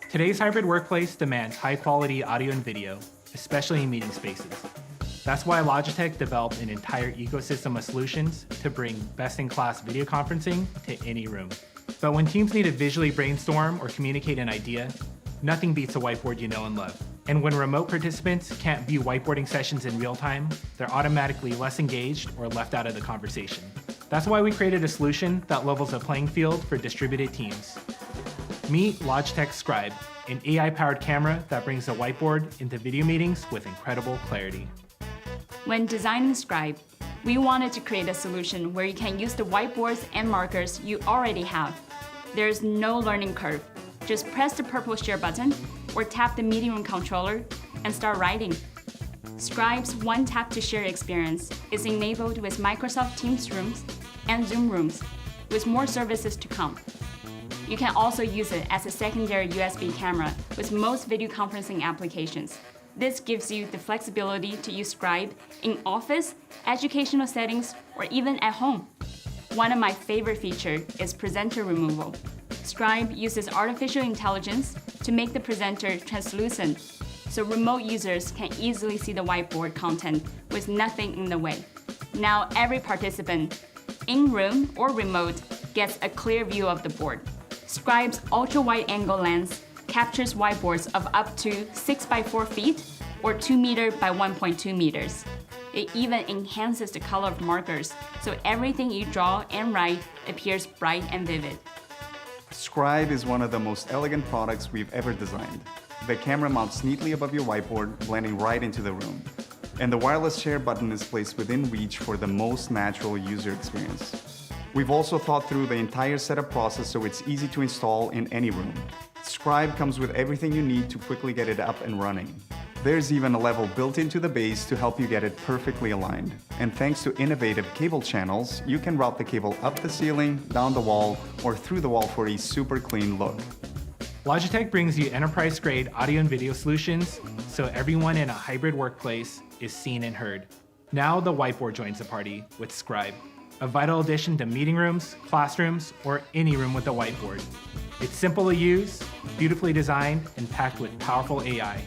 Today's hybrid workplace demands high-quality audio and video, especially in meeting spaces. That's why Logitech developed an entire ecosystem of solutions to bring best-in-class video conferencing to any room. But when teams need to visually brainstorm or communicate an idea, nothing beats a whiteboard you know and love. And when remote participants can't view whiteboarding sessions in real time, they're automatically less engaged or left out of the conversation. That's why we created a solution that levels the playing field for distributed teams. Meet Logitech Scribe, an AI-powered camera that brings the whiteboard into video meetings with incredible clarity. When designing Scribe, we wanted to create a solution where you can use the whiteboards and markers you already have. There's no learning curve. Just press the purple share button or tap the meeting room controller and start writing. Scribe's one-tap-to-share experience is enabled with Microsoft Teams Rooms and Zoom Rooms, with more services to come. You can also use it as a secondary USB camera with most video conferencing applications. This gives you the flexibility to use Scribe in office, educational settings, or even at home. One of my favorite features is presenter removal. Scribe uses artificial intelligence to make the presenter translucent, so remote users can easily see the whiteboard content with nothing in the way. Now every participant, in-room or remote, gets a clear view of the board. Scribe's ultra-wide-angle lens captures whiteboards of up to 6 by 4 feet or 2 meter by 1.2 meters. It even enhances the color of markers, so everything you draw and write appears bright and vivid. Scribe is one of the most elegant products we've ever designed. The camera mounts neatly above your whiteboard, blending right into the room. And the wireless share button is placed within reach for the most natural user experience. We've also thought through the entire setup process so it's easy to install in any room. Scribe comes with everything you need to quickly get it up and running. There's even a level built into the base to help you get it perfectly aligned. And thanks to innovative cable channels, you can route the cable up the ceiling, down the wall, or through the wall for a super clean look. Logitech brings you enterprise-grade audio and video solutions, so everyone in a hybrid workplace is seen and heard. Now the whiteboard joins the party with Scribe, a vital addition to meeting rooms, classrooms, or any room with a whiteboard. It's simple to use, beautifully designed, and packed with powerful AI,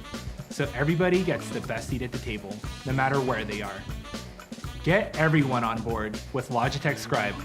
so everybody gets the best seat at the table, no matter where they are. Get everyone on board with Logitech Scribe.